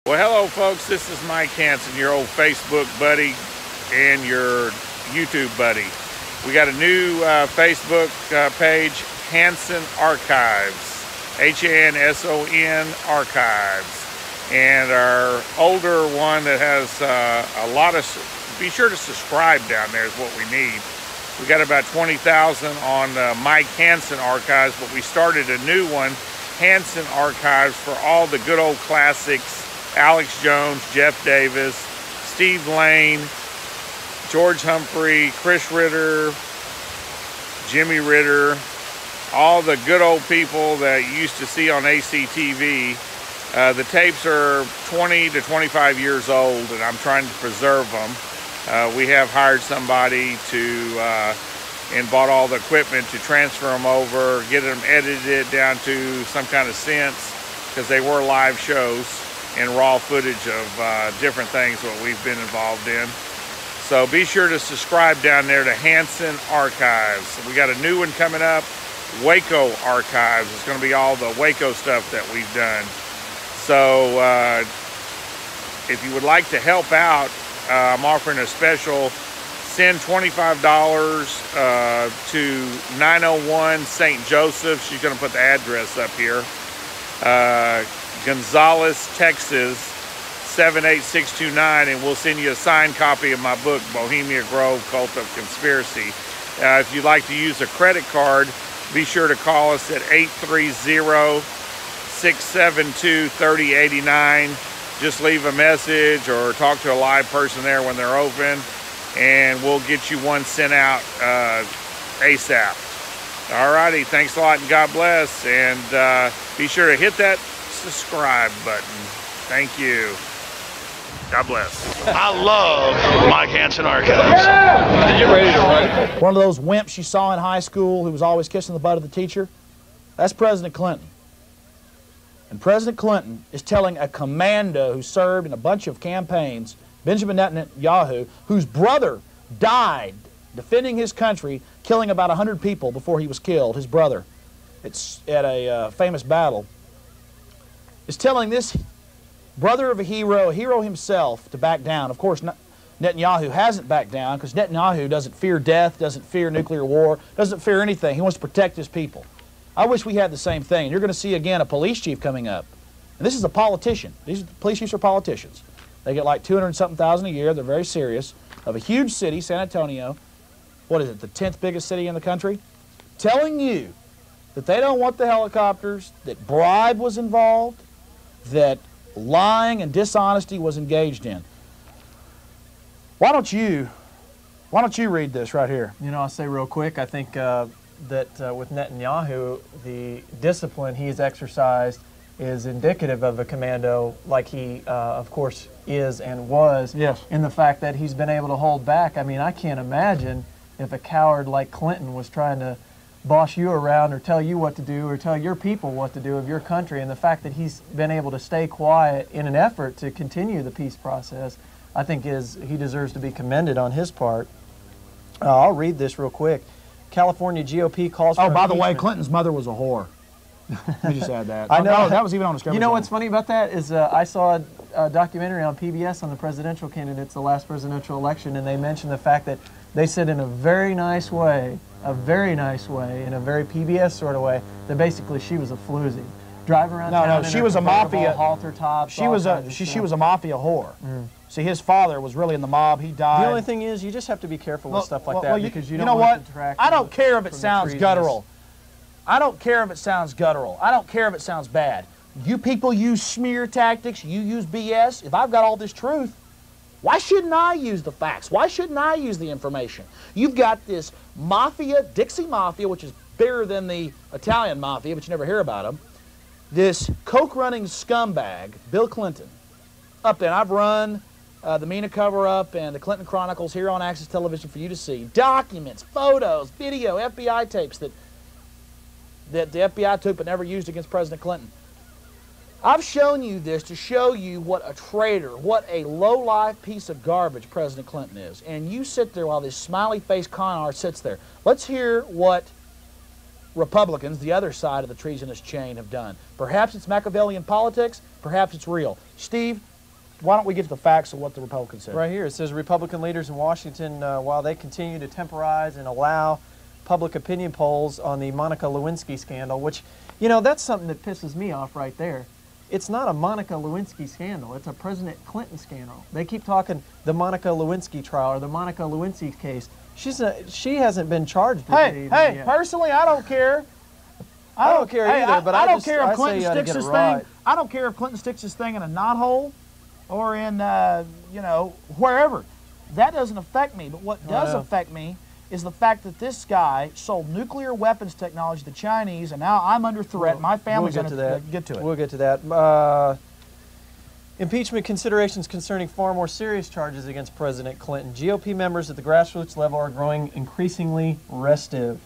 Well, hello, folks. This is Mike Hanson, your old Facebook buddy and your YouTube buddy. We got a new Facebook page, Hanson Archives, Hanson Archives. And our older one that has a lot of, be sure to subscribe down there is what we need. We got about 20,000 on Mike Hanson Archives, but we started a new one, Hanson Archives, for all the good old classics. Alex Jones, Jeff Davis, Steve Lane, George Humphrey, Chris Ritter, Jimmy Ritter, all the good old people that you used to see on ACTV. The tapes are 20 to 25 years old, and I'm trying to preserve them. We have hired somebody to and bought all the equipment to transfer them over, get them edited down to some kind of sense, because they were live shows and raw footage of different things what we've been involved in. So be sure to subscribe down there to Hanson Archives. We got a new one coming up, Waco Archives. It's going to be all the Waco stuff that we've done. So if you would like to help out, I'm offering a special. Send $25 to 901 St. Joseph. She's going to put the address up here. Gonzales, Texas, 78629, and we'll send you a signed copy of my book, Bohemia Grove, Cult of Conspiracy. If you'd like to use a credit card, be sure to call us at 830-672-3089. Just leave a message or talk to a live person there when they're open, and we'll get you one sent out ASAP. Alrighty, thanks a lot and God bless, and be sure to hit that subscribe button. Thank you. God bless. I love Mike Hanson Archives. You ready to run? One of those wimps you saw in high school who was always kissing the butt of the teacher? That's President Clinton. And President Clinton is telling a commando who served in a bunch of campaigns, Benjamin Netanyahu, whose brother died defending his country, killing about 100 people before he was killed, his brother. It's at a famous battle. Is telling this brother of a hero himself, to back down. Of course, Netanyahu hasn't backed down because Netanyahu doesn't fear death, doesn't fear nuclear war, doesn't fear anything. He wants to protect his people. I wish we had the same thing. You're going to see again a police chief coming up. And this is a politician. These police chiefs are politicians. They get like 200-something thousand a year. They're very serious. Of a huge city, San Antonio. What is it, the 10th biggest city in the country? Telling you that they don't want the helicopters, that bribe was involved, that lying and dishonesty was engaged in. Why don't you read this right here? You know, I'll say real quick, I think that with Netanyahu, the discipline he's exercised is indicative of a commando like he, of course, is and was. Yes. In the fact that he's been able to hold back. I mean, I can't imagine if a coward like Clinton was trying to boss you around or tell you what to do or tell your people what to do of your country, and the fact that he's been able to stay quiet in an effort to continue the peace process, I think he deserves to be commended on his part. I'll read this real quick. California GOP calls for by the way, impeachment. Clinton's mother was a whore. Let me just add that. I know. No, that was even on Discovery You know Channel. what's funny about that is I saw a documentary on PBS on the presidential candidates, the last presidential election, and they mentioned the fact that they said in a very nice way, in a very PBS sort of way, that basically she was a floozy. Drive around town. No, she was a mafia halter tops. She was a mafia whore. See, his father was really in the mob. He died. The only thing is, you just have to be careful with stuff like that because you don't know want what? to detract. I don't care if it from the sounds treasonous. guttural. I don't care if it sounds guttural. I don't care if it sounds bad. You people use smear tactics. You use BS. If I've got all this truth, why shouldn't I use the facts? Why shouldn't I use the information? You've got this mafia, Dixie Mafia, which is bigger than the Italian Mafia, but you never hear about them. This coke-running scumbag, Bill Clinton, up there. And I've run the MENA cover-up and the Clinton Chronicles here on Access Television for you to see. Documents, photos, video, FBI tapes that the FBI took but never used against President Clinton. I've shown you this to show you what a traitor, what a low-life piece of garbage President Clinton is. And you sit there while this smiley-faced con artist sits there. Let's hear what Republicans, the other side of the treasonous chain, have done. Perhaps it's Machiavellian politics, perhaps it's real. Steve, why don't we get to the facts of what the Republicans said? Right here, it says Republican leaders in Washington, while they continue to temporize and allow public opinion polls on the Monica Lewinsky scandal, which, you know, that's something that pisses me off right there. It's not a Monica Lewinsky scandal. It's a President Clinton scandal. They keep talking the Monica Lewinsky trial or the Monica Lewinsky case. She hasn't been charged with it Hey, yet. personally, I don't care. I don't care either, but I don't just, care if I Clinton say you oughta sticks get his it thing. right. I don't care if Clinton sticks his thing in a knothole or in, you know, wherever. That doesn't affect me. But what does affect me is the fact that this guy sold nuclear weapons technology to the Chinese, and now I'm under threat. My family's we'll under that. Get to it. We'll get to that. Impeachment considerations concerning far more serious charges against President Clinton. GOP members at the grassroots level are growing increasingly restive.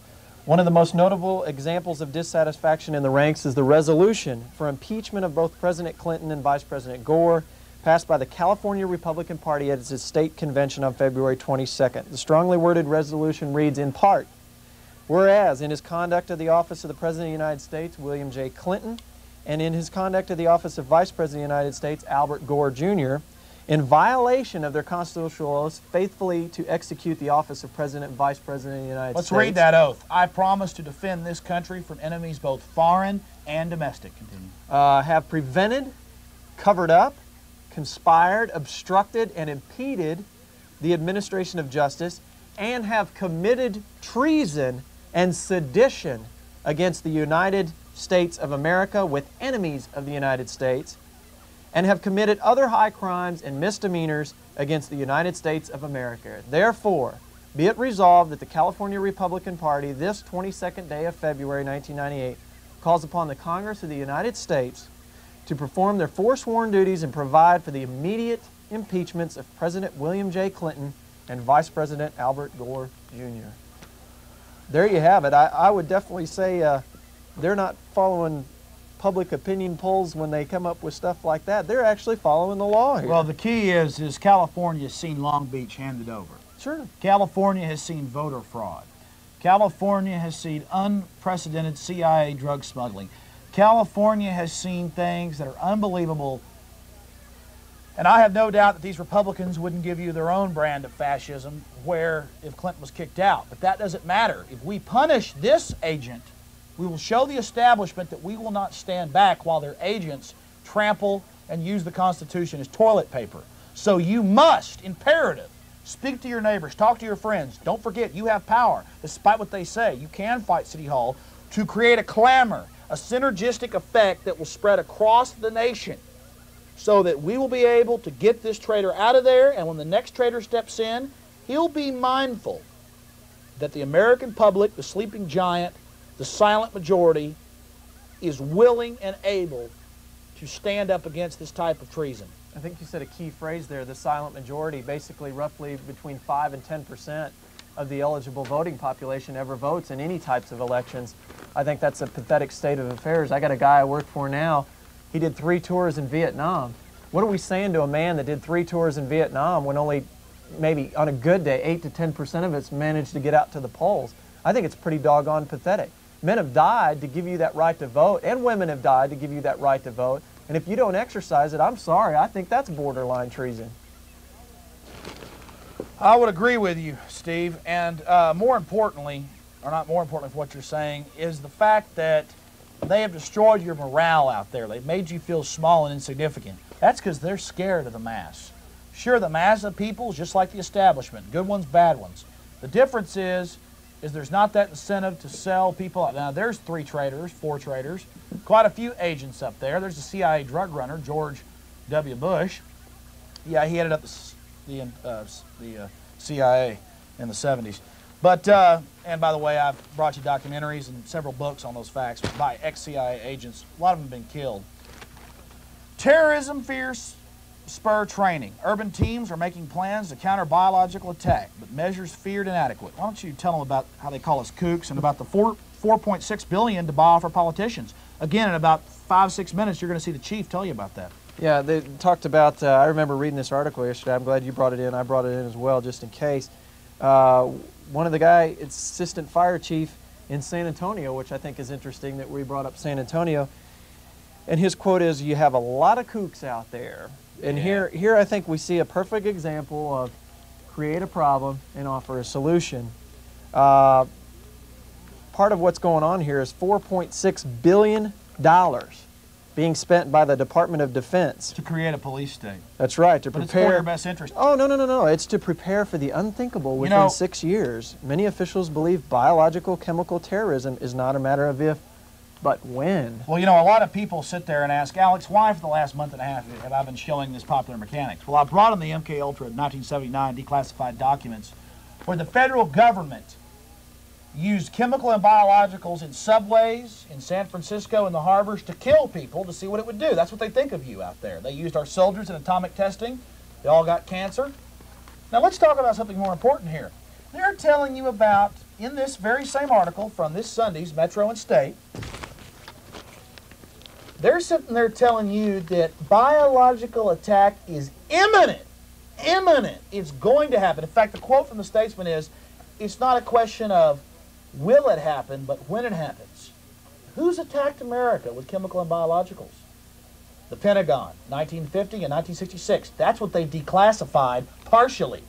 One of the most notable examples of dissatisfaction in the ranks is the resolution for impeachment of both President Clinton and Vice President Gore, passed by the California Republican Party at its state convention on February 22nd. The strongly worded resolution reads in part, whereas in his conduct of the office of the President of the United States, William J. Clinton, and in his conduct of the office of Vice President of the United States, Albert Gore, Jr., in violation of their constitutional oaths, faithfully to execute the office of President and Vice President of the United States. Let's read that oath. I promise to defend this country from enemies both foreign and domestic. Continue. Have prevented, covered up, conspired, obstructed, and impeded the administration of justice, and have committed treason and sedition against the United States of America with enemies of the United States, and have committed other high crimes and misdemeanors against the United States of America. Therefore, be it resolved that the California Republican Party, this 22nd day of February 1998, calls upon the Congress of the United States to perform their forsworn duties and provide for the immediate impeachments of President William J. Clinton and Vice President Albert Gore, Jr. There you have it. I would definitely say they're not following public opinion polls when they come up with stuff like that. They're actually following the law here. Well, the key is California has seen Long Beach handed over. Sure. California has seen voter fraud. California has seen unprecedented CIA drug smuggling. California has seen things that are unbelievable. And I have no doubt that these Republicans wouldn't give you their own brand of fascism where if Clinton was kicked out. But that doesn't matter. If we punish this agent, we will show the establishment that we will not stand back while their agents trample and use the Constitution as toilet paper. So you must, imperative, speak to your neighbors, talk to your friends. Don't forget, you have power. Despite what they say, you can fight City Hall to create a clamor, a synergistic effect that will spread across the nation so that we will be able to get this traitor out of there, and when the next traitor steps in, he'll be mindful that the American public, the sleeping giant, the silent majority, is willing and able to stand up against this type of treason. I think you said a key phrase there, the silent majority. Basically, roughly between 5 and 10% of the eligible voting population ever votes in any types of elections. I think that's a pathetic state of affairs. I got a guy I work for now. He did 3 tours in Vietnam. What are we saying to a man that did 3 tours in Vietnam when only maybe on a good day 8 to 10% of us managed to get out to the polls? I think it's pretty doggone pathetic. Men have died to give you that right to vote, and women have died to give you that right to vote. And if you don't exercise it, I'm sorry, I think that's borderline treason. I would agree with you, Steve. And more importantly, or not more importantly for what you're saying, is the fact that they have destroyed your morale out there. They've made you feel small and insignificant. That's because they're scared of the mass. Sure, the mass of people is just like the establishment, good ones, bad ones. The difference is there's not that incentive to sell people out. Now, there's 3 traitors, 4 traitors, quite a few agents up there. There's the CIA drug runner, George W. Bush. Yeah, he headed up the CIA in the 70s. But, and by the way, I've brought you documentaries and several books on those facts by ex-CIA agents. A lot of them have been killed. Terrorism fears spur training. Urban teams are making plans to counter biological attack, but measures feared inadequate. Why don't you tell them about how they call us kooks and about the $4.6 billion to buy off our politicians? Again, in about 5-6 minutes, you're going to see the chief tell you about that. Yeah, they talked about, I remember reading this article yesterday. I'm glad you brought it in. I brought it in as well, just in case. One of the guy, assistant fire chief in San Antonio, which I think is interesting that we brought up San Antonio, and his quote is, "You have a lot of kooks out there And here I think we see a perfect example of create a problem and offer a solution. Part of what's going on here is $4.6 billion being spent by the Department of Defense. To create a police state. That's right, to But prepare. it's for your best interest. Oh, no. It's to prepare for the unthinkable within 6 years. Many officials believe biological chemical terrorism is not a matter of if, but when. Well, a lot of people sit there and ask, Alex, why for the last month and a half have I been showing this Popular Mechanics? Well, I brought in the MK Ultra 1979 declassified documents where the federal government used chemical and biologicals in subways in San Francisco and the harbors to kill people to see what it would do. That's what they think of you out there. They used our soldiers in atomic testing. They all got cancer. Now let's talk about something more important here. They're telling you about, in this very same article from this Sunday's Metro and State, they're sitting there telling you that biological attack is imminent. Imminent. It's going to happen. In fact, the quote from the Statesman is, it's not a question of will it happen, but when it happens. Who's attacked America with chemical and biologicals? The Pentagon, 1950 and 1966. That's what they declassified partially.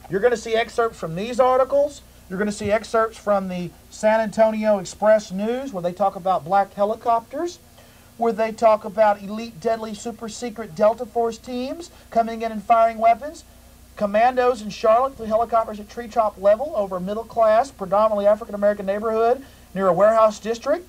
You're going to see excerpts from these articles. You're going to see excerpts from the San Antonio Express News where they talk about black helicopters, where they talk about elite, deadly, super secret Delta Force teams coming in and firing weapons. Commandos in Charlotte flew helicopters at treetop level over a middle-class, predominantly African-American neighborhood near a warehouse district.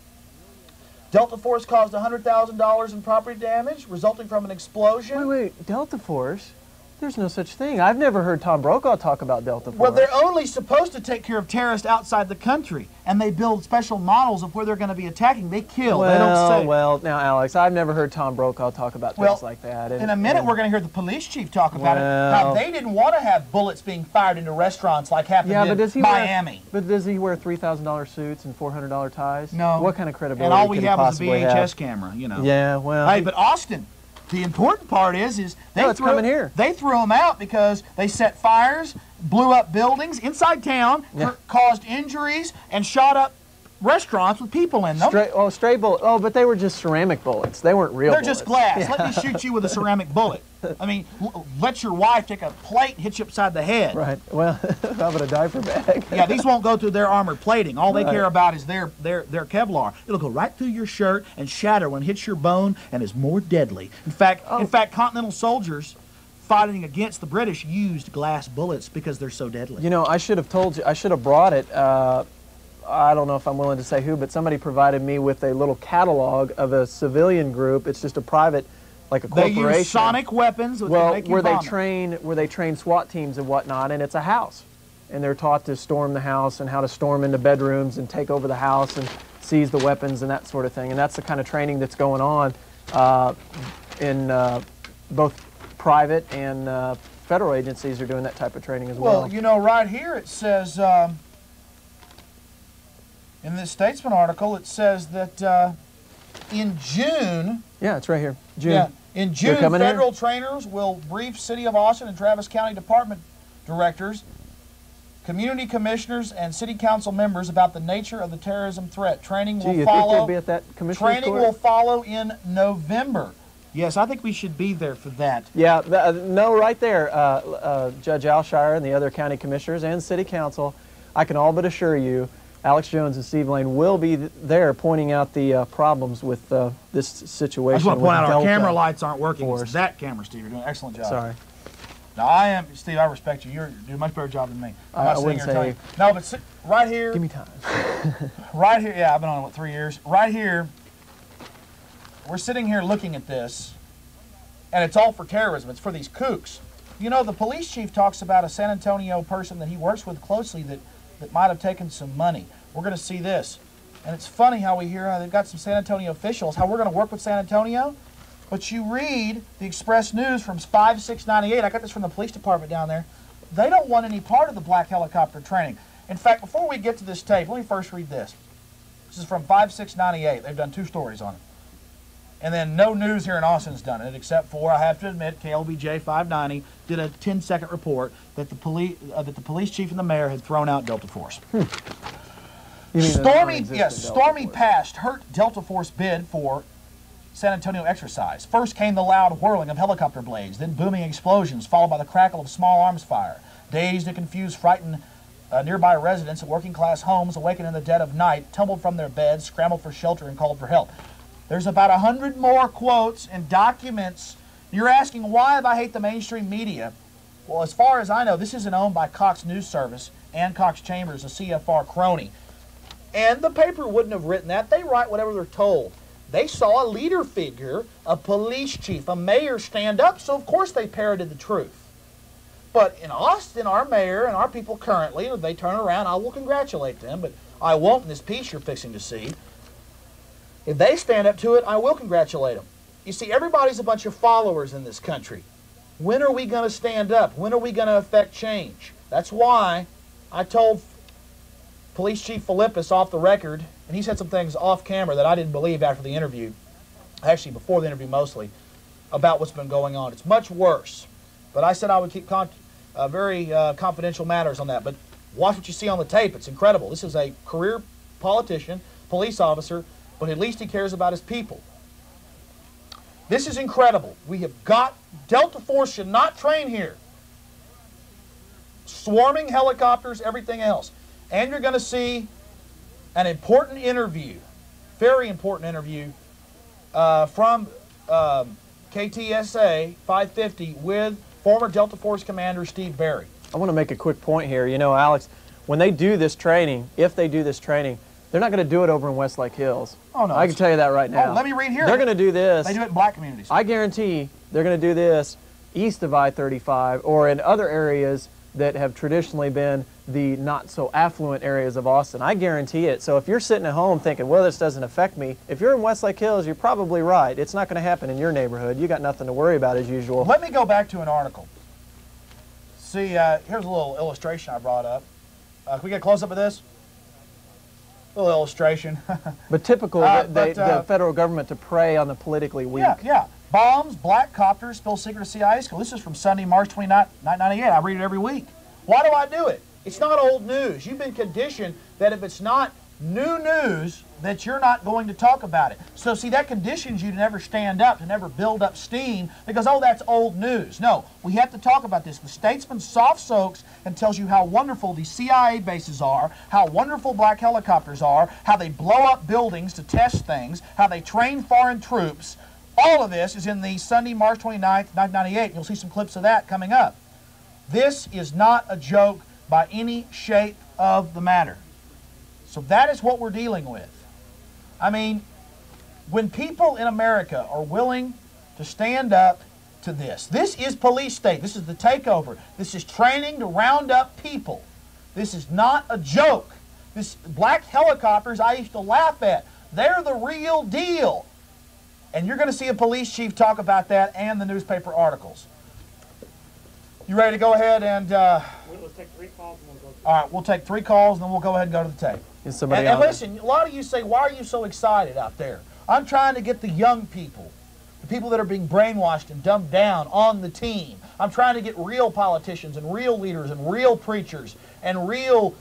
Delta Force caused $100,000 in property damage resulting from an explosion. Wait, Delta Force? There's no such thing. I've never heard Tom Brokaw talk about Delta Force. Well, they're only supposed to take care of terrorists outside the country, and they build special models of where they're going to be attacking. They kill. They don't say. Well, now, Alex, I've never heard Tom Brokaw talk about things like that. In a minute, we're going to hear the police chief talk about it. How they didn't want to have bullets being fired into restaurants like happened in Miami. But does he wear $3,000 suits and $400 ties? No. What kind of credibility and all we could have he is a possibly VHS have? camera, Yeah, well. Hey, but Austin, the important part is they coming here. They threw them out because they set fires, blew up buildings inside town, caused injuries, and shot up restaurants with people in them. Stray bullets. Oh, but they were just ceramic bullets. They weren't real bullets. They're just glass. Let me shoot you with a ceramic bullet. I mean, let your wife take a plate and hit you upside the head. Right. Well, how about a diaper bag? Yeah, these won't go through their armored plating. All they care about is their Kevlar. It'll go right through your shirt and shatter when it hits your bone and is more deadly. In fact, Continental soldiers fighting against the British used glass bullets because they're so deadly. I should have told you. I should have brought it. I don't know if I'm willing to say who, but somebody provided me with a little catalog of a civilian group. It's just a private, like a corporation. They use sonic weapons. Where they train SWAT teams and whatnot, and it's a house, and they're taught to storm the house and how to storm into bedrooms and take over the house and seize the weapons and that sort of thing. And that's the kind of training that's going on in both private and federal agencies are doing that type of training as well. Well, right here it says. In this Statesman article, it says that in June... Yeah, it's right here. June. Yeah, in June, federal trainers will brief City of Austin and Travis County Department directors, community commissioners, and city council members about the nature of the terrorism threat. Training will follow. Think they'll be at that commissioner's Training court? will follow in November. Yes, I think we should be there for that. Yeah, right there, Judge Alshire and the other county commissioners and city council, I can all but assure you, Alex Jones and Steve Lane will be there pointing out the problems with this situation. I just want to point out our Delta camera lights aren't working. Force. It's that camera, Steve. You're doing an excellent job. Sorry. Now, Steve, I respect you. You're doing a much better job than me. I wouldn't say. No, but right here. Give me time. Right here, yeah, I've been on, 3 years? Right here, we're sitting here looking at this, and it's all for terrorism. It's for these kooks. The police chief talks about a San Antonio person that he works with closely that might have taken some money. We're going to see this. And it's funny how we hear they've got some San Antonio officials, how we're going to work with San Antonio. But you read the Express News from 5/6/98. I got this from the police department down there. They don't want any part of the black helicopter training. In fact, before we get to this tape, let me first read this. This is from 5/6/98. They've done 2 stories on it. And then no news here in Austin's done it, except for, I have to admit, KLBJ 590 did a 10-second report that the police chief and the mayor had thrown out Delta Force. Stormy past hurt Delta Force bid for San Antonio exercise. First came the loud whirling of helicopter blades, then booming explosions, followed by the crackle of small arms fire. Dazed and confused, frightened nearby residents of working-class homes awakened in the dead of night, tumbled from their beds, scrambled for shelter, and called for help. There's about 100 more quotes and documents. You're asking, why have I hate the mainstream media? Well, as far as I know, this isn't owned by Cox News Service and Cox Chambers, a CFR crony. And the paper wouldn't have written that. They write whatever they're told. They saw a leader figure, a police chief, a mayor stand up, so of course they parroted the truth. But in Austin, our mayor and our people currently, if they turn around, I will congratulate them, but I won't in this piece you're fixing to see. If they stand up to it, I will congratulate them. You see, everybody's a bunch of followers in this country. When are we going to stand up? When are we going to affect change? That's why I told Police Chief Philippus off the record, and he said some things off camera that I didn't believe after the interview, actually before the interview mostly, about what's been going on. It's much worse. But I said I would keep very confidential matters on that. But watch what you see on the tape. It's incredible. This is a career politician, police officer, but at least he cares about his people. This is incredible. We have got, Delta Force should not train here. Swarming helicopters, everything else. And you're going to see an important interview, very important interview, from KTSA 550 with former Delta Force Commander Steve Barry. I want to make a quick point here. You know, Alex, when they do this training, if they do this training, they're not going to do it over in Westlake Hills. Oh, no. I can tell you that right now. Oh, let me read here. They're going to do this. They do it in black communities. I guarantee they're going to do this east of I-35 or in other areas that have traditionally been the not-so-affluent areas of Austin. I guarantee it. So if you're sitting at home thinking, well, this doesn't affect me, if you're in Westlake Hills, you're probably right. It's not going to happen in your neighborhood. You got nothing to worry about as usual. Let me go back to an article. See, here's a little illustration I brought up. Can we get a close-up of this? A little illustration. But typical, the federal government to prey on the politically weak. Yeah. Bombs, black copters, spill secret of CIA school. This is from Sunday, March 29, 1998. I read it every week. Why do I do it? It's not old news. You've been conditioned that if it's not new news, that you're not going to talk about it. So see, that conditions you to never stand up, to never build up steam, because, oh, that's old news. No, we have to talk about this. The Statesman soft soaks and tells you how wonderful the CIA bases are, how wonderful black helicopters are, how they blow up buildings to test things, how they train foreign troops. All of this is in the Sunday, March 29th, 1998. You'll see some clips of that coming up. This is not a joke by any shape of the matter. So that is what we're dealing with. I mean, when people in America are willing to stand up to this, this is police state. This is the takeover. This is training to round up people. This is not a joke. This black helicopters I used to laugh at. They're the real deal. And you're going to see a police chief talk about that and the newspaper articles. You ready to go ahead and... Let's take 3 calls and we'll go. All right, we'll take 3 calls and then we'll go ahead and go to the tape. And listen, a lot of you say, why are you so excited out there? I'm trying to get the young people, the people that are being brainwashed and dumbed down on the team. I'm trying to get real politicians and real leaders and real preachers and real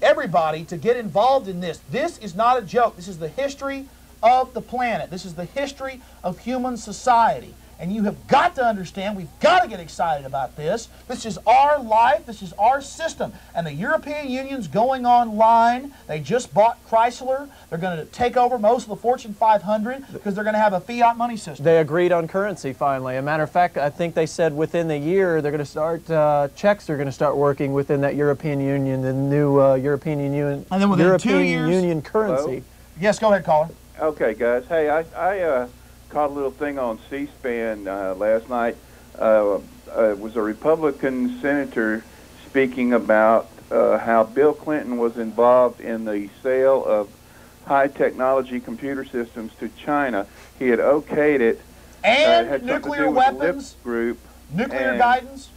everybody to get involved in this. This is not a joke. This is the history of the planet. This is the history of human society. And you have got to understand, we've got to get excited about this. This is our life. This is our system. And the European Union's going online. They just bought Chrysler. They're going to take over most of the Fortune 500 because they're going to have a fiat money system. They agreed on currency finally. As a matter of fact, I think they said within the year they're going to start, checks are going to start working within that European Union, the new European Union, and then within 2 years, Union currency. Hello? Yes, go ahead, caller. Okay, guys. Hey, I caught a little thing on C-SPAN last night. It was a Republican senator speaking about how Bill Clinton was involved in the sale of high-technology computer systems to China. He had okayed it. And it had nuclear weapons, group, nuclear guidance.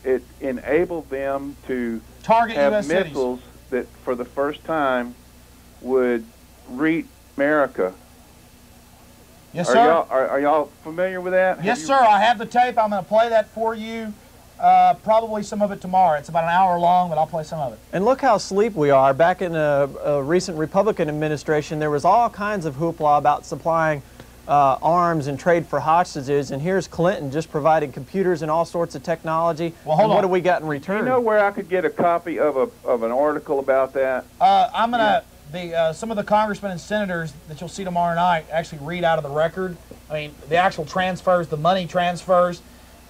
It enabled them to target have U.S. missiles that, for the first time, would reach America. Yes, sir. Are y'all familiar with that? Yes, sir. I have the tape. I'm going to play that for you. Probably some of it tomorrow. It's about an hour long, but I'll play some of it. And look how asleep we are. Back in a recent Republican administration, there was all kinds of hoopla about supplying arms and trade for hostages, and here's Clinton just providing computers and all sorts of technology. Well, hold on. What do we got in return? You know where I could get a copy of an article about that? I'm gonna some of the congressmen and senators that you'll see tomorrow night actually read out of the record. I mean, the actual transfers, the money transfers.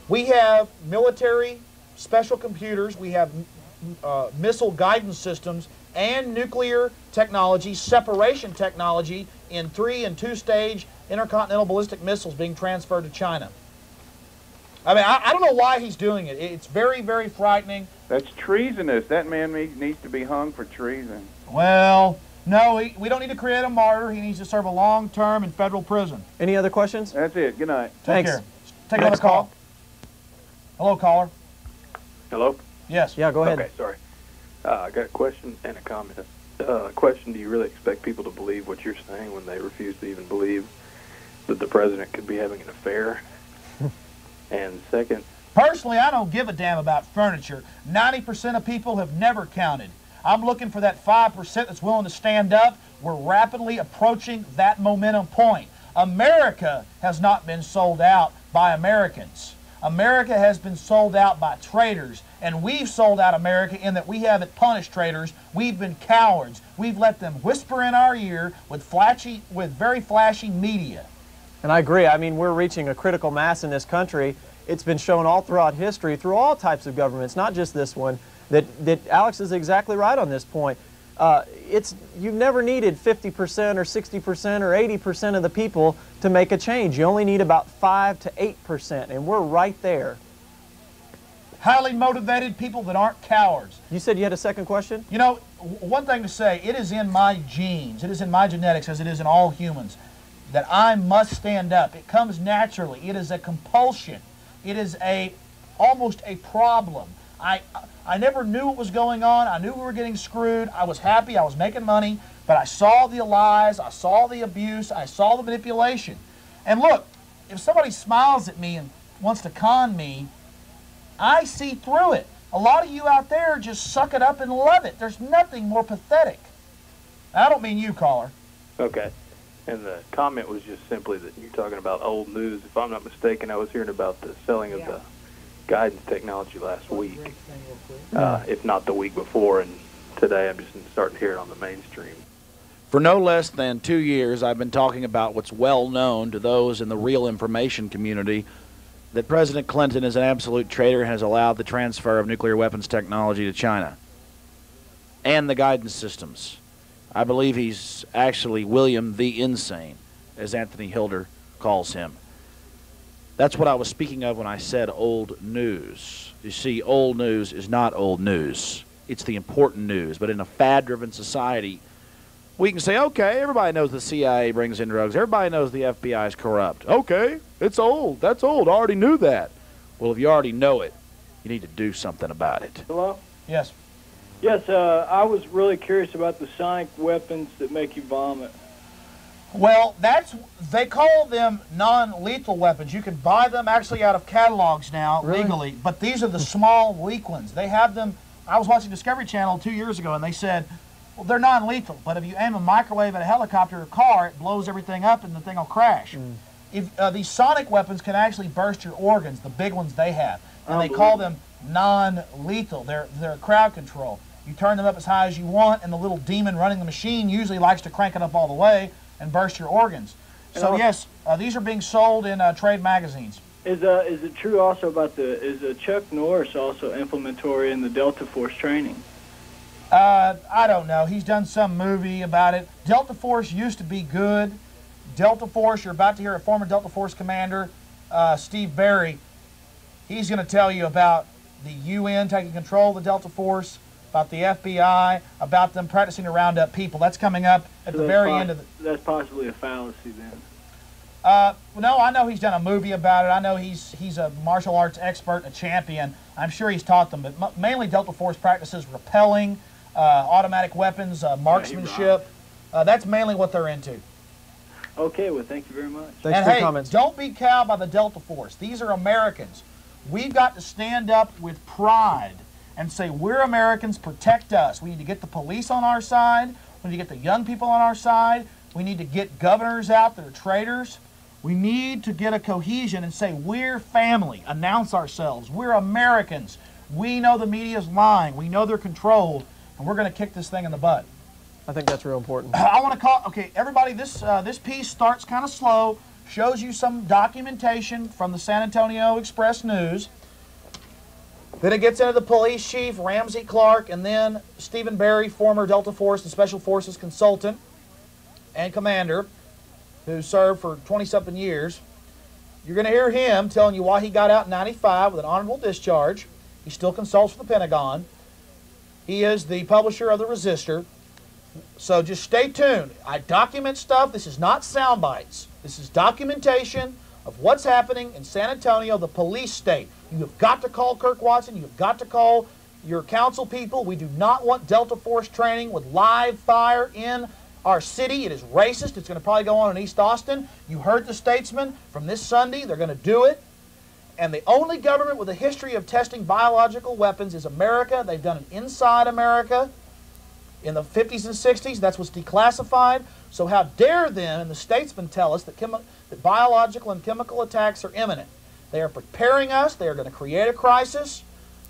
We have military special computers. We have missile guidance systems and nuclear technology, separation technology in 3- and 2-stage intercontinental ballistic missiles being transferred to China. I mean, I don't know why he's doing it. It's very, very frightening. That's treasonous. That man needs to be hung for treason. Well, no, we don't need to create a martyr. He needs to serve a long term in federal prison. Any other questions? That's it. Good night. Take Thanks. care. Take another call. Hello, caller. Hello? Yes. Yeah, go ahead. Okay, sorry. I got a question and a comment. Question, do you really expect people to believe what you're saying when they refuse to even believe that the president could be having an affair? And second... Personally, I don't give a damn about furniture. 90% of people have never counted. I'm looking for that 5% that's willing to stand up. We're rapidly approaching that momentum point. America has not been sold out by Americans. America has been sold out by traitors, and we've sold out America in that we haven't punished traitors. We've been cowards. We've let them whisper in our ear with very flashy media. And I agree. I mean, we're reaching a critical mass in this country. It's been shown all throughout history, through all types of governments, not just this one, that Alex is exactly right on this point. You've never needed 50% or 60% or 80% of the people to make a change. You only need about 5 to 8%, and we're right there. Highly motivated people that aren't cowards. You said you had a second question? You know, one thing to say, it is in my genes, it is in my genetics, as it is in all humans, that I must stand up. It comes naturally. It is a compulsion. It is almost a problem. I never knew what was going on. I knew we were getting screwed. I was happy. I was making money. But I saw the lies. I saw the abuse. I saw the manipulation. And look, if somebody smiles at me and wants to con me, I see through it. A lot of you out there just suck it up and love it. There's nothing more pathetic. I don't mean you, caller. Okay. And the comment was just simply that you're talking about old news. If I'm not mistaken, I was hearing about the selling of the guidance technology last week, if not the week before, and today I'm just starting to hear it on the mainstream. For no less than 2 years, I've been talking about what's well known to those in the real information community, that President Clinton is an absolute traitor and has allowed the transfer of nuclear weapons technology to China and the guidance systems. I believe he's actually William the Insane, as Anthony Hilder calls him. That's what I was speaking of when I said old news. You see, old news is not old news. It's the important news. But in a fad-driven society, we can say, okay, everybody knows the CIA brings in drugs. Everybody knows the FBI is corrupt. Okay, it's old. That's old. I already knew that. Well, if you already know it, you need to do something about it. Hello? Yes. Yes, I was really curious about the sonic weapons that make you vomit. Well, they call them non-lethal weapons. You can buy them actually out of catalogs now, legally, but these are the small, weak ones. They have them. I was watching Discovery Channel 2 years ago, and they said, well, they're non-lethal, but if you aim a microwave at a helicopter or car, it blows everything up and the thing will crash. These sonic weapons can actually burst your organs, the big ones they have, and they call them non-lethal. They're crowd control. You turn them up as high as you want, and the little demon running the machine usually likes to crank it up all the way and burst your organs. So yes, these are being sold in trade magazines. Is it true also about is Chuck Norris also implementary in the Delta Force training? I don't know. He's done some movie about it. Delta Force used to be good. Delta Force, you're about to hear a former Delta Force commander, Steve Barry. He's going to tell you about the UN taking control of the Delta Force, about the FBI, about them practicing to round up people. That's coming up at the very end of the... That's possibly a fallacy then. No, I know he's done a movie about it. I know he's a martial arts expert, a champion. I'm sure he's taught them, but mainly Delta Force practices rappelling, automatic weapons, marksmanship. That's mainly what they're into. Okay, well, thank you very much. Thanks and for hey, your comments. Don't be cowed by the Delta Force. These are Americans. We've got to stand up with pride and say, we're Americans, protect us. We need to get the police on our side. We need to get the young people on our side. We need to get governors out that are traitors. We need to get a cohesion and say, we're family. Announce ourselves. We're Americans. We know the media's lying. We know they're controlled. And we're going to kick this thing in the butt. I think that's real important. I want to call, okay, everybody, this piece starts kind of slow, shows you some documentation from the San Antonio Express News. Then it gets into the police chief, Ramsey Clark, and then Stephen Barry, former Delta Force and Special Forces consultant and commander, who served for 20-something years. You're going to hear him telling you why he got out in '95 with an honorable discharge. He still consults for the Pentagon. He is the publisher of the Resistor. So just stay tuned. I document stuff. This is not sound bites. This is documentation of what's happening in San Antonio, the police state. You have got to call Kirk Watson. You have got to call your council people. We do not want Delta Force training with live fire in our city. It is racist. It's going to probably go on in East Austin. You heard the statesman from this Sunday. They're going to do it. And the only government with a history of testing biological weapons is America. They've done it inside America in the 50s and 60s. That's what's declassified. So how dare them and the statesmen tell us that biological and chemical attacks are imminent? They are preparing us. They are going to create a crisis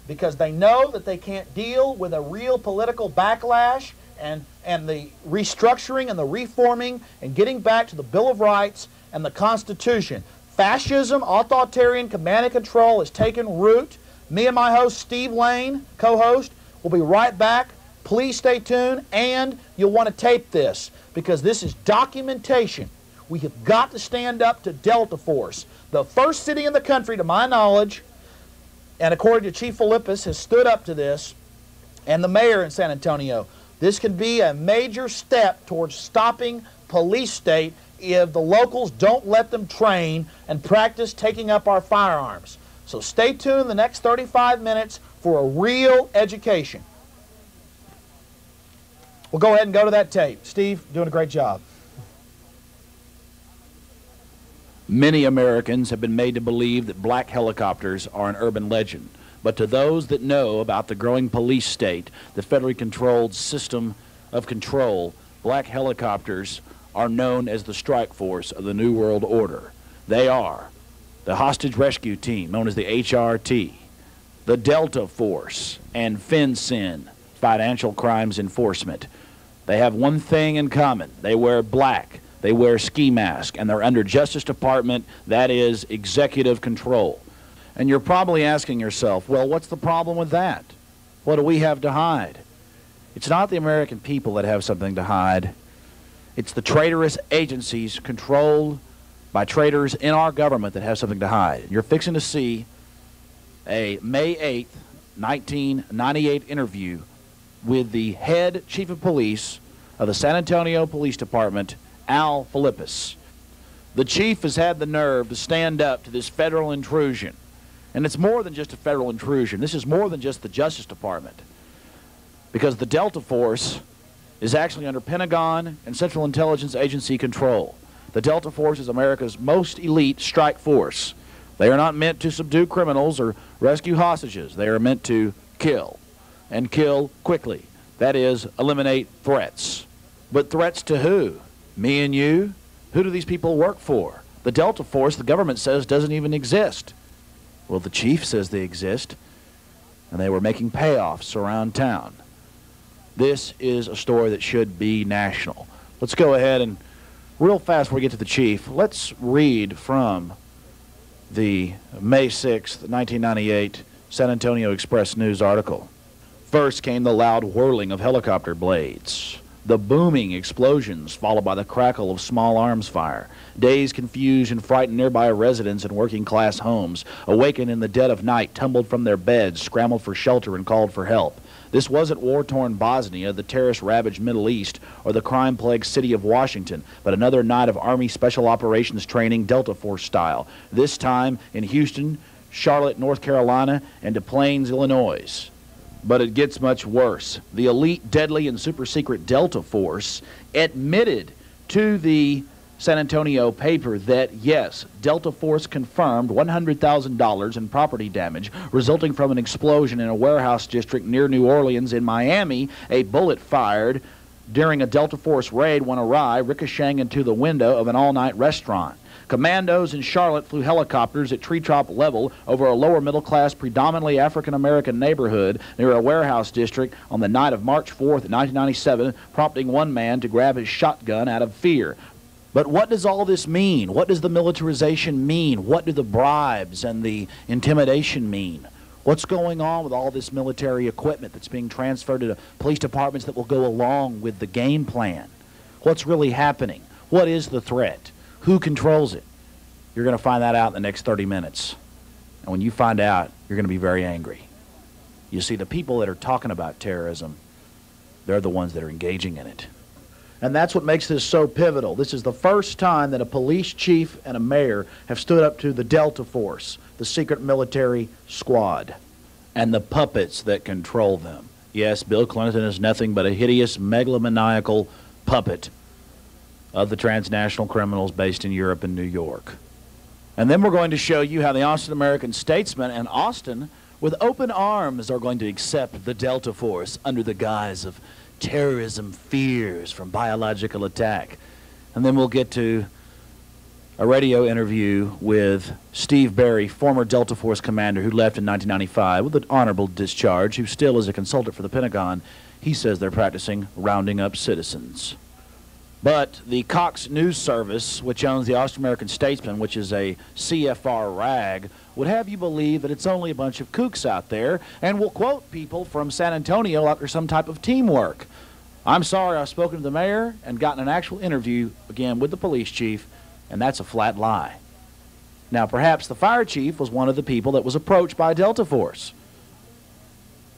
because they know that they can't deal with a real political backlash and the restructuring and the reforming and getting back to the Bill of Rights and the Constitution. Fascism, authoritarian command and control has taken root. Me and my host, Steve Lane, co-host, will be right back. Please stay tuned, and you'll want to tape this because this is documentation. We have got to stand up to Delta Force. The first city in the country, to my knowledge, and according to Chief Philippus, has stood up to this, and the mayor in San Antonio. This can be a major step towards stopping police state if the locals don't let them train and practice taking up our firearms. So stay tuned the next 35 minutes for a real education. We'll go ahead and go to that tape. Steve, doing a great job. Many Americans have been made to believe that black helicopters are an urban legend. But to those that know about the growing police state, the federally controlled system of control, black helicopters are known as the strike force of the New World Order. They are the hostage rescue team, known as the HRT, the Delta Force, and FinCEN, Financial Crimes Enforcement. They have one thing in common. They wear black. They wear ski masks, and they're under Justice Department, that is, executive control. And you're probably asking yourself, well, what's the problem with that? What do we have to hide? It's not the American people that have something to hide. It's the traitorous agencies controlled by traitors in our government that have something to hide. You're fixing to see a May 8th, 1998 interview with the head chief of police of the San Antonio Police Department, Al Philippus. The chief has had the nerve to stand up to this federal intrusion. And it's more than just a federal intrusion. This is more than just the Justice Department. Because the Delta Force is actually under Pentagon and Central Intelligence Agency control. The Delta Force is America's most elite strike force. They are not meant to subdue criminals or rescue hostages. They are meant to kill, and kill quickly. That is, eliminate threats. But threats to who? Me and you? Who do these people work for? The Delta Force, the government says, doesn't even exist. Well, the chief says they exist, and they were making payoffs around town. This is a story that should be national. Let's go ahead and, real fast before we get to the chief, let's read from the May 6th, 1998 San Antonio Express News article. First came the loud whirling of helicopter blades, the booming explosions followed by the crackle of small arms fire. Dazed, confused, and frightened nearby residents in working-class homes, awakened in the dead of night, tumbled from their beds, scrambled for shelter, and called for help. This wasn't war-torn Bosnia, the terrorist-ravaged Middle East, or the crime-plagued city of Washington, but another night of Army Special Operations training, Delta Force style. This time in Houston, Charlotte, North Carolina, and Des Plaines, Illinois. But it gets much worse. The elite, deadly, and super-secret Delta Force admitted to the San Antonio paper that, yes, Delta Force confirmed $100,000 in property damage resulting from an explosion in a warehouse district near New Orleans. In Miami, a bullet fired during a Delta Force raid went awry, ricocheting into the window of an all-night restaurant. Commandos in Charlotte flew helicopters at treetop level over a lower middle-class, predominantly African-American neighborhood near a warehouse district on the night of March 4th, 1997, prompting one man to grab his shotgun out of fear. But what does all this mean? What does the militarization mean? What do the bribes and the intimidation mean? What's going on with all this military equipment that's being transferred to police departments that will go along with the game plan? What's really happening? What is the threat? Who controls it? You're going to find that out in the next 30 minutes. And when you find out, you're going to be very angry. You see, the people that are talking about terrorism, they're the ones that are engaging in it. And that's what makes this so pivotal. This is the first time that a police chief and a mayor have stood up to the Delta Force, the secret military squad, and the puppets that control them. Yes, Bill Clinton is nothing but a hideous, megalomaniacal puppet of the transnational criminals based in Europe and New York. And then we're going to show you how the Austin American statesmen and Austin, with open arms, are going to accept the Delta Force under the guise of terrorism fears from biological attack. And then we'll get to a radio interview with Steve Berry, former Delta Force commander who left in 1995 with an honorable discharge, who still is a consultant for the Pentagon. He says they're practicing rounding up citizens. But the Cox News Service, which owns the Austin American Statesman, which is a CFR rag, would have you believe that it's only a bunch of kooks out there and will quote people from San Antonio like there's some type of teamwork. I'm sorry, I've spoken to the mayor and gotten an actual interview, again, with the police chief, and that's a flat lie. Now, perhaps the fire chief was one of the people that was approached by Delta Force.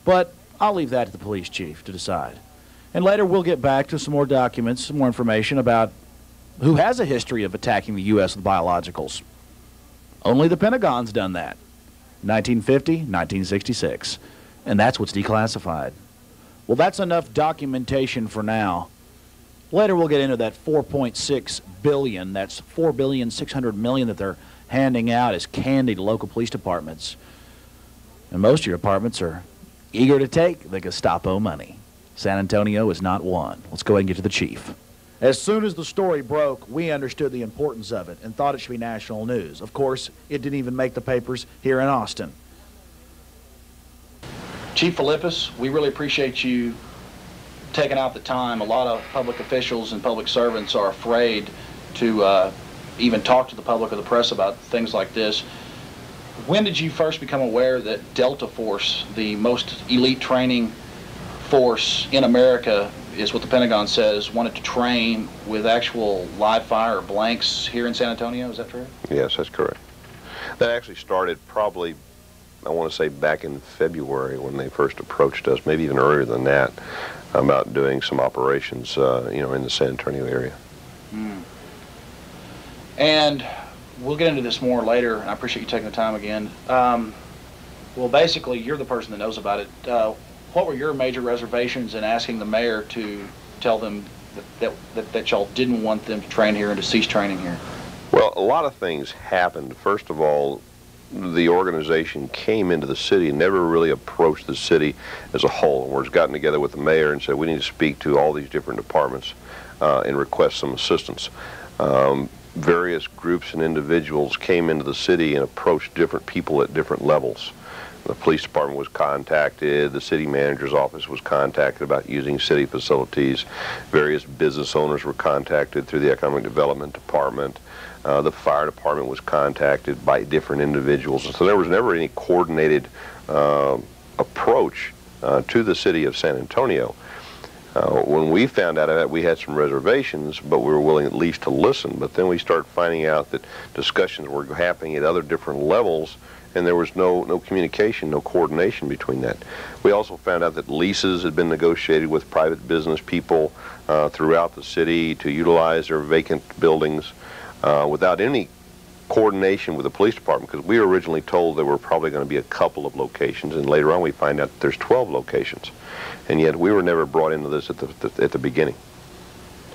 But I'll leave that to the police chief to decide. And later we'll get back to some more documents, some more information about who has a history of attacking the U.S. with biologicals. Only the Pentagon's done that. 1950, 1966. And that's what's declassified. Well, that's enough documentation for now. Later we'll get into that $4.6 billion, that's $4,600,000,000 that they're handing out as candy to local police departments. And most of your departments are eager to take the Gestapo money. San Antonio is not one. Let's go ahead and get to the chief. As soon as the story broke, we understood the importance of it and thought it should be national news. Of course, it didn't even make the papers here in Austin. Chief Philippus, we really appreciate you taking out the time. A lot of public officials and public servants are afraid to even talk to the public or the press about things like this. When did you first become aware that Delta Force, the most elite training force in America, is what the Pentagon says, wanted to train with actual live fire or blanks here in San Antonio? Is that true? Yes, that's correct. That actually started probably, I want to say, back in February when they first approached us, maybe even earlier than that, about doing some operations, in the San Antonio area. And we'll get into this more later, and I appreciate you taking the time again. Well, basically, you're the person that knows about it. What were your major reservations in asking the mayor to tell them that y'all didn't want them to train here and to cease training here? Well, a lot of things happened. First of all, the organization came into the city and never really approached the city as a whole. We've gotten together with the mayor and said we need to speak to all these different departments and request some assistance. Various groups and individuals came into the city and approached different people at different levels. The police department was contacted, the city manager's office was contacted about using city facilities, various business owners were contacted through the economic development department, the fire department was contacted by different individuals, and so there was never any coordinated approach to the city of San Antonio. When we found out of that, we had some reservations, but we were willing at least to listen. But then we started finding out that discussions were happening at other different levels, and there was no communication, no coordination between that. We also found out that leases had been negotiated with private business people throughout the city to utilize their vacant buildings without any coordination with the police department, because we were originally told there were probably going to be a couple of locations, and later on we find out that there's 12 locations. And yet we were never brought into this at the beginning.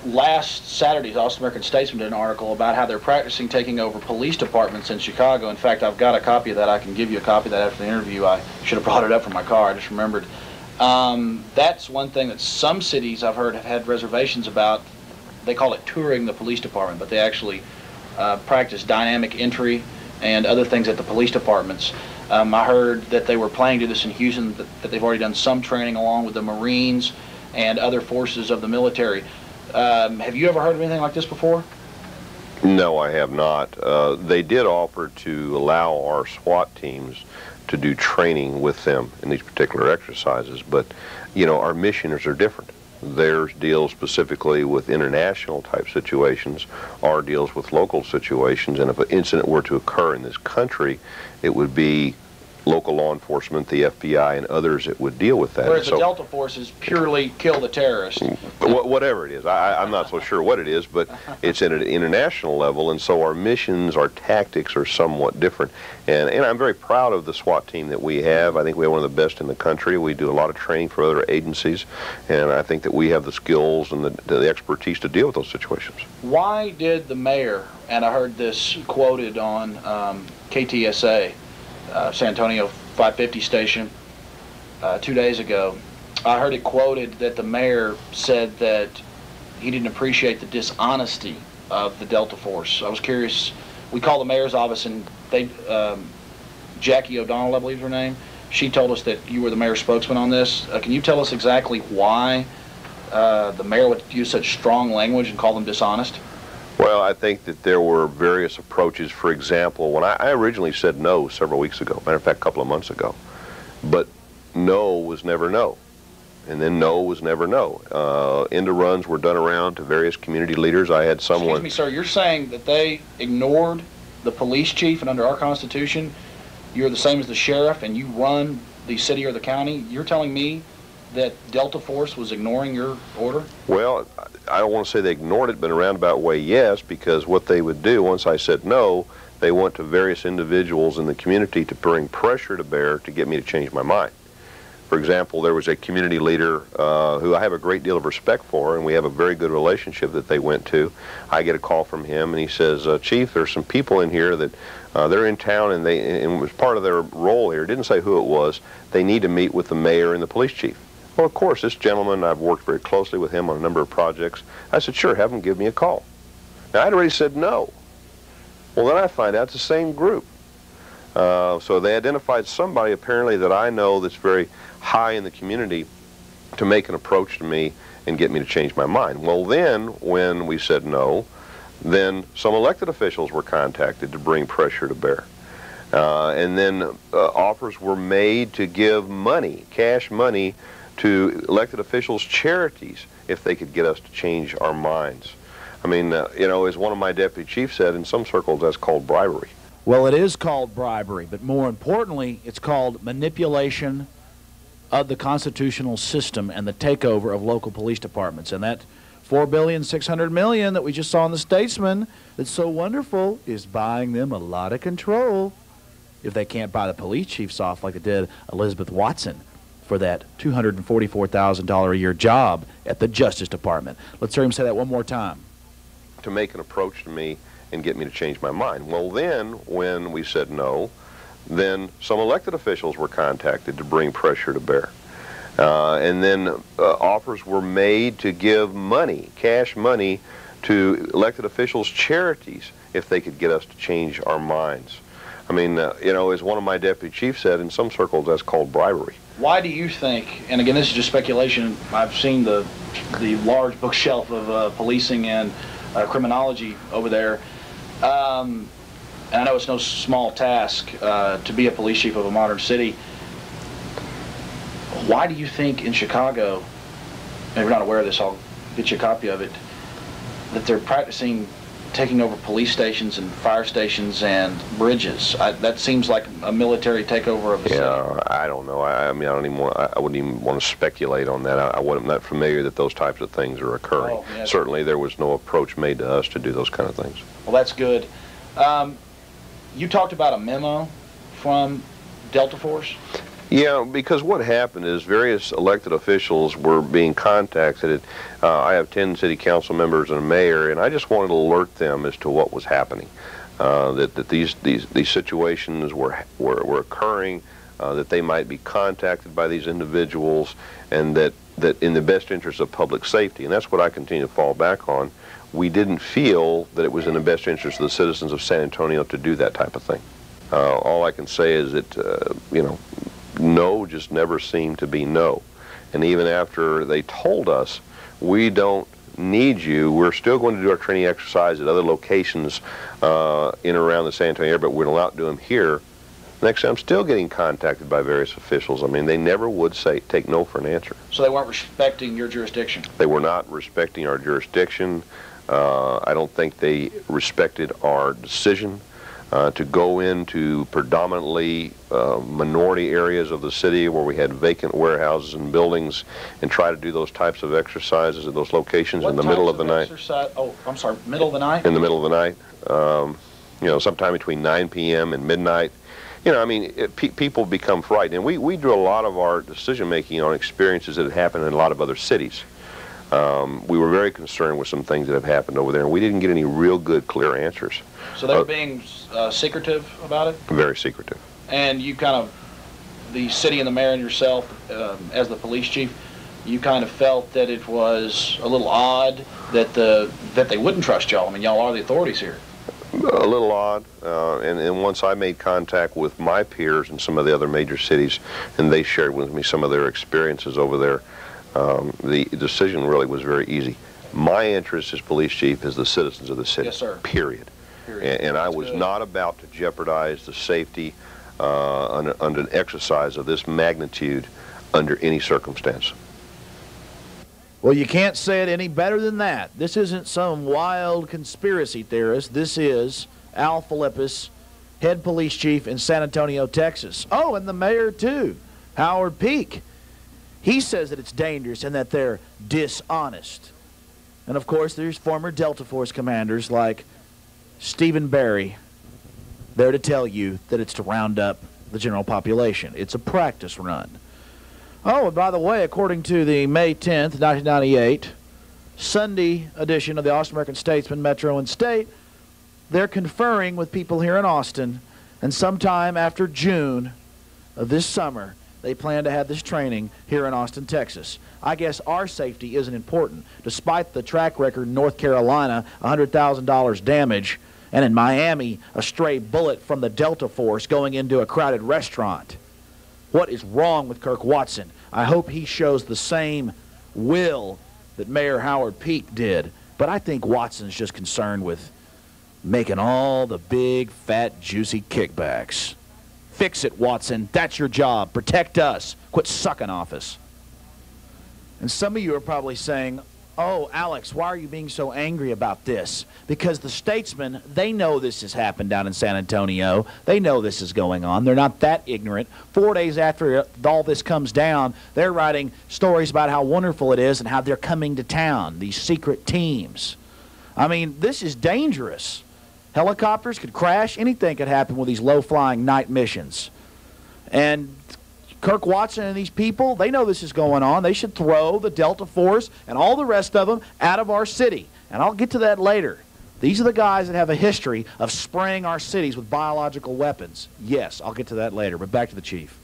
last Saturday's Austin American Statesman did an article about how they're practicing taking over police departments in Chicago. In fact, I've got a copy of that. I can give you a copy of that after the interview. I should have brought it up from my car. I just remembered. That's one thing that some cities I've heard have had reservations about. They call it touring the police department, but they actually practice dynamic entry and other things at the police departments. I heard that they were planning to do this in Houston, that they've already done some training along with the Marines and other forces of the military. Have you ever heard of anything like this before? No, I have not. They did offer to allow our SWAT teams to do training with them in these particular exercises, but, you know, our missioners are different. Theirs deals specifically with international type situations. Our deals with local situations, and if an incident were to occur in this country, it would be local law enforcement, the FBI, and others that would deal with that. Whereas the Delta forces purely kill the terrorists. Whatever it is. I'm not so sure what it is, but it's at an international level, and so our missions, our tactics are somewhat different. And I'm very proud of the SWAT team that we have. I think we have one of the best in the country. We do a lot of training for other agencies, and I think that we have the skills and the expertise to deal with those situations. Why did the mayor, and I heard this quoted on KTSA, San Antonio 550 station 2 days ago, I heard it quoted that the mayor said that he didn't appreciate the dishonesty of the Delta Force. I was curious. We called the mayor's office, and they, Jackie O'Donnell, I believe is her name, she told us that you were the mayor's spokesman on this. Can you tell us exactly why the mayor would use such strong language and call them dishonest? Well, I think that there were various approaches. For example, when I originally said no several weeks ago, matter of fact, a couple of months ago, but no was never no, and then no was never no. End of runs were done around to various community leaders. I had someone... Excuse me, sir, you're saying that they ignored the police chief, and under our Constitution, you're the same as the sheriff, and you run the city or the county? You're telling me that Delta Force was ignoring your order? Well, I don't want to say they ignored it, but in a roundabout way, yes, because what they would do, once I said no, they went to various individuals in the community to bring pressure to bear to get me to change my mind. For example, there was a community leader who I have a great deal of respect for, and we have a very good relationship that they went to. I get a call from him, and he says, Chief, there's some people in here that they're in town, and it was part of their role here. Didn't say who it was. They need to meet with the mayor and the police chief. Well, of course, this gentleman, I've worked very closely with him on a number of projects. I said, sure, have him give me a call. Now, I'd already said no. Well, then I find out it's the same group. So they identified somebody, apparently, that I know that's very high in the community to make an approach to me and get me to change my mind. Well, then, when we said no, then some elected officials were contacted to bring pressure to bear. And then offers were made to give money, cash money, to elected officials' charities if they could get us to change our minds. I mean, you know, as one of my deputy chiefs said, in some circles that's called bribery. Well, it is called bribery, but more importantly, it's called manipulation of the constitutional system and the takeover of local police departments. And that $4,600,000,000 that we just saw in the Statesman that's so wonderful is buying them a lot of control if they can't buy the police chiefs off like they did Elizabeth Watson for that $244,000 a year job at the Justice Department. Let's hear him say that one more time. To make an approach to me and get me to change my mind. Well, then, when we said no, then some elected officials were contacted to bring pressure to bear. And then offers were made to give money, cash money, to elected officials' charities if they could get us to change our minds. I mean, you know, as one of my deputy chiefs said, in some circles that's called bribery. Why do you think, and again this is just speculation, I've seen the large bookshelf of policing and criminology over there, and I know it's no small task to be a police chief of a modern city. Why do you think in Chicago, and if you're not aware of this, I'll get you a copy of it, that they're practicing taking over police stations and fire stations and bridges? That seems like a military takeover of the city. Yeah, I don't know. I mean, I wouldn't even want to speculate on that. I'm not familiar that those types of things are occurring. Oh, yes. Certainly, there was no approach made to us to do those kind of things. Well, that's good. You talked about a memo from Delta Force? Yeah, because what happened is various elected officials were being contacted. I have 10 city council members and a mayor, and I just wanted to alert them as to what was happening. That these situations were occurring, that they might be contacted by these individuals, and that in the best interest of public safety, and that's what I continue to fall back on, we didn't feel that it was in the best interest of the citizens of San Antonio to do that type of thing. All I can say is that, you know, no just never seemed to be no. And even after they told us, we don't need you, we're still going to do our training exercise at other locations in and around the San Antonio area, but we're not allowed to do them here. Next time, I'm still getting contacted by various officials. I mean, they never would take no for an answer. So they weren't respecting your jurisdiction? They were not respecting our jurisdiction. I don't think they respected our decision to go into predominantly minority areas of the city where we had vacant warehouses and buildings and try to do those types of exercises at those locations in the middle of the night. Oh, I'm sorry, middle of the night? In the middle of the night. You know, sometime between 9 p.m. and midnight. You know, I mean, people become frightened. And we do a lot of our decision-making on experiences that have happened in a lot of other cities. We were very concerned with some things that have happened over there, and we didn't get any real good, clear answers. So they were being secretive about it? Very secretive. And you kind of, the city and the mayor and yourself, as the police chief, you kind of felt that it was a little odd that they wouldn't trust y'all. I mean, y'all are the authorities here. A little odd, and once I made contact with my peers in some of the other major cities, and they shared with me some of their experiences over there, the decision really was very easy. My interest as police chief is the citizens of the city. Yes, sir. Period. And I was not about to jeopardize the safety under an exercise of this magnitude under any circumstance. Well, you can't say it any better than that. This isn't some wild conspiracy theorist. This is Al Philippus, head police chief in San Antonio, Texas. Oh, and the mayor, too, Howard Peak. He says that it's dangerous and that they're dishonest. And, of course, there's former Delta Force commanders like Stephen Barry there to tell you that it's to round up the general population. It's a practice run. Oh, and by the way, according to the May 10th, 1998, Sunday edition of the Austin American Statesman, Metro and State, they're conferring with people here in Austin, and sometime after June of this summer, they plan to have this training here in Austin, Texas. I guess our safety isn't important. Despite the track record in North Carolina, $100,000 damage, and in Miami, a stray bullet from the Delta Force going into a crowded restaurant. What is wrong with Kirk Watson? I hope he shows the same will that Mayor Howard Peak did. But I think Watson's just concerned with making all the big, fat, juicy kickbacks. Fix it, Watson. That's your job. Protect us. Quit sucking off us. And some of you are probably saying, oh, Alex, why are you being so angry about this? Because the statesmen, they know this has happened down in San Antonio. They know this is going on. They're not that ignorant. 4 days after all this comes down, they're writing stories about how wonderful it is and how they're coming to town, these secret teams. I mean, this is dangerous. Helicopters could crash. Anything could happen with these low-flying night missions. And Kirk Watson and these people, they know this is going on. They should throw the Delta Force and all the rest of them out of our city. And I'll get to that later. These are the guys that have a history of spraying our cities with biological weapons. Yes, I'll get to that later, but back to the chief.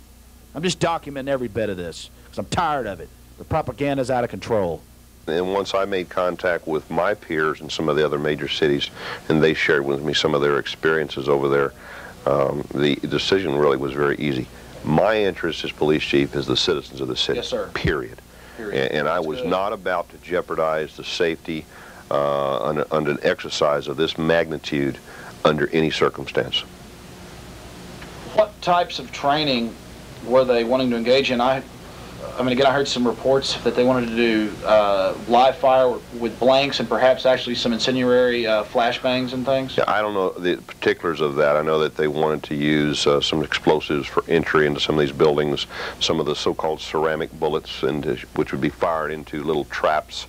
I'm just documenting every bit of this because I'm tired of it. The propaganda's out of control. And once I made contact with my peers in some of the other major cities, and they shared with me some of their experiences over there, the decision really was very easy. My interest as police chief is the citizens of the city. Yes, sir. Period. Period. And I was not about to jeopardize the safety under an exercise of this magnitude under any circumstance. What types of training were they wanting to engage in? I mean, again, I heard some reports that they wanted to do live fire with blanks and perhaps actually some incendiary flashbangs and things. Yeah, I don't know the particulars of that. I know that they wanted to use some explosives for entry into some of these buildings, some of the so-called ceramic bullets, which would be fired into little traps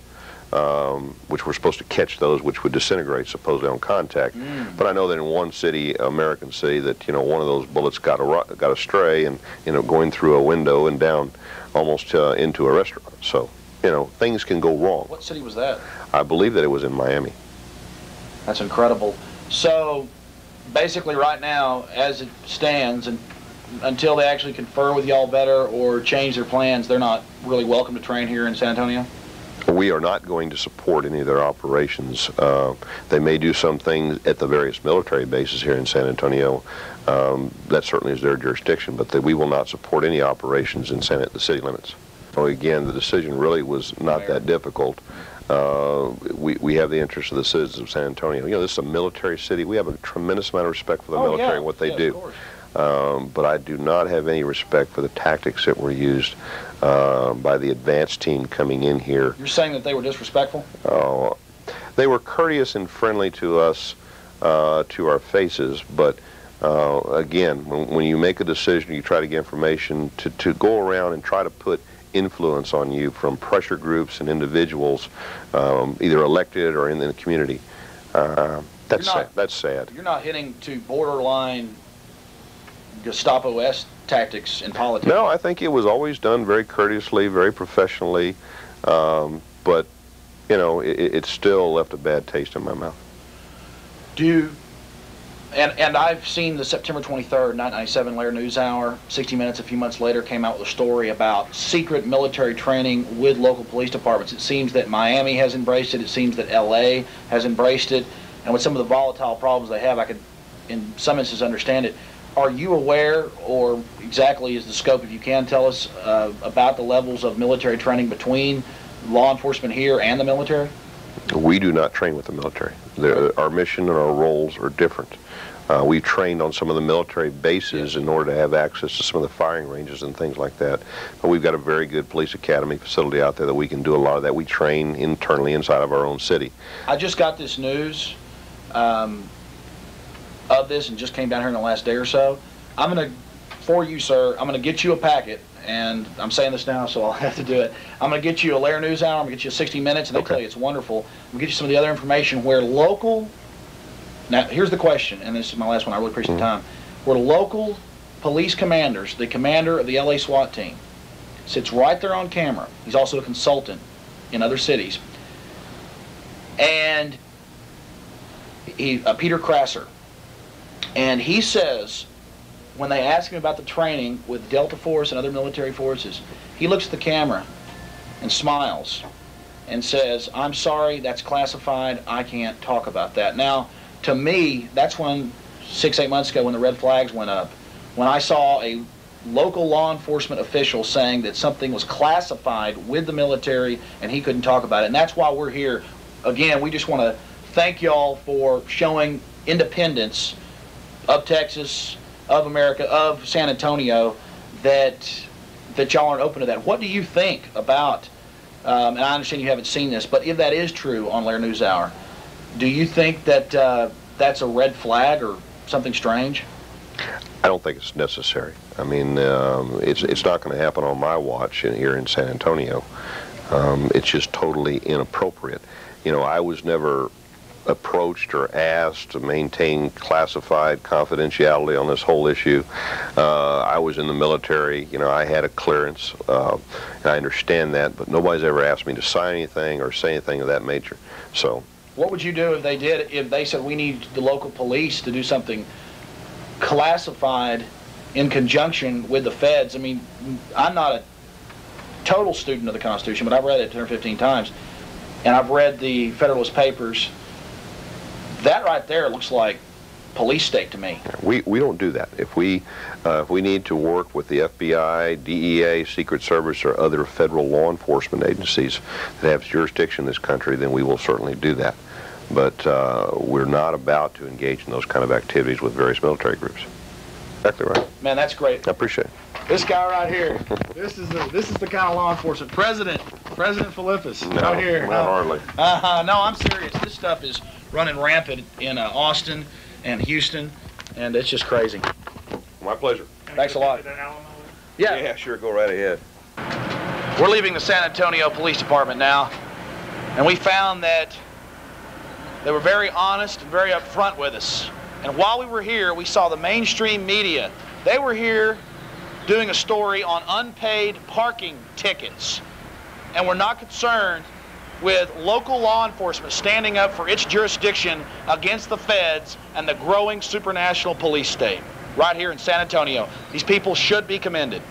which we're supposed to catch those which would disintegrate supposedly on contact. But I know that in one city, American city, that one of those bullets got astray and going through a window and down almost into a restaurant. So things can go wrong. What city was that? I believe that it was in Miami. That's incredible. So basically right now, as it stands, and until they actually confer with y'all better or change their plans, they're not really welcome to train here in San Antonio? We are not going to support any of their operations. They may do some things at the various military bases here in San Antonio. That certainly is their jurisdiction, but we will not support any operations in the city limits. So again, the decision really was not that difficult. We have the interests of the citizens of San Antonio. This is a military city. We have a tremendous amount of respect for the military and what they do. But I do not have any respect for the tactics that were used by the advance team coming in here. You're saying that they were disrespectful? They were courteous and friendly to us, to our faces, but again, when you make a decision, you try to get information, to go around and try to put influence on you from pressure groups and individuals, either elected or in the community. That's sad. You're not hitting to borderline Gestapo-esque tactics in politics. No, I think it was always done very courteously, very professionally, but it still left a bad taste in my mouth. And I've seen the September 23rd, 1997 Lair News Hour. 60 Minutes a few months later came out with a story about secret military training with local police departments. It seems that Miami has embraced it. It seems that LA has embraced it. And with some of the volatile problems they have, I could, in some instances, understand it. Are you aware, or exactly is the scope, if you can tell us, about the levels of military training between law enforcement here and the military? We do not train with the military. Our mission and our roles are different. We've trained on some of the military bases in order to have access to some of the firing ranges and things like that. But we've got a very good police academy facility out there that we can do a lot of that. We train internally inside of our own city. I just got this news of this and just came down here in the last day or so. I'm going to, for you, sir, I'm going to get you a packet, and I'm saying this now, so I'll have to do it. I'm going to get you a Lair News Hour. I'm going to get you a 60 Minutes, and they'll tell you it's wonderful. I'm going to get you some of the other information where local. Now, here's the question, and this is my last one. I really appreciate the time. Where local police commanders, the commander of the LA SWAT team, sits right there on camera. He's also a consultant in other cities. And Peter Krasser. And he says, when they ask him about the training with Delta Force and other military forces, he looks at the camera and smiles and says, "I'm sorry, that's classified. I can't talk about that." Now, to me, that's when 6-8 months ago when the red flags went up, when I saw a local law enforcement official saying that something was classified with the military and he couldn't talk about it. And that's why we're here. Again, we just want to thank y'all for showing independence of Texas, of America, of San Antonio, that y'all aren't open to that. What do you think about, and I understand you haven't seen this, but if that is true on Lair News Hour, do you think that that's a red flag or something strange? I don't think it's necessary. I mean, it's not going to happen on my watch here in San Antonio. It's just totally inappropriate. I was never approached or asked to maintain classified confidentiality on this whole issue. I was in the military. I had a clearance. And I understand that, but nobody's ever asked me to sign anything or say anything of that nature. So. What would you do if they did? If they said we need the local police to do something classified in conjunction with the feds? I mean, I'm not a total student of the Constitution, but I've read it 10 or 15 times, and I've read the Federalist Papers. That right there looks like police state to me. We don't do that. If we need to work with the FBI, DEA, Secret Service, or other federal law enforcement agencies that have jurisdiction in this country, then we will certainly do that. But we're not about to engage in those kind of activities with various military groups. Exactly right. Man, that's great. I appreciate it. This guy right here. This is the kind of law enforcement. President Philippus. No, right here. Not hardly. No, I'm serious. This stuff is running rampant in Austin and Houston, and it's just crazy. My pleasure. Thanks a lot. Yeah, sure. Go right ahead. We're leaving the San Antonio Police Department now, And we found that they were very honest and very upfront with us. And while we were here, we saw the mainstream media. They were here doing a story on unpaid parking tickets, and were not concerned with local law enforcement standing up for its jurisdiction against the feds and the growing supranational police state right here in San Antonio. These people should be commended.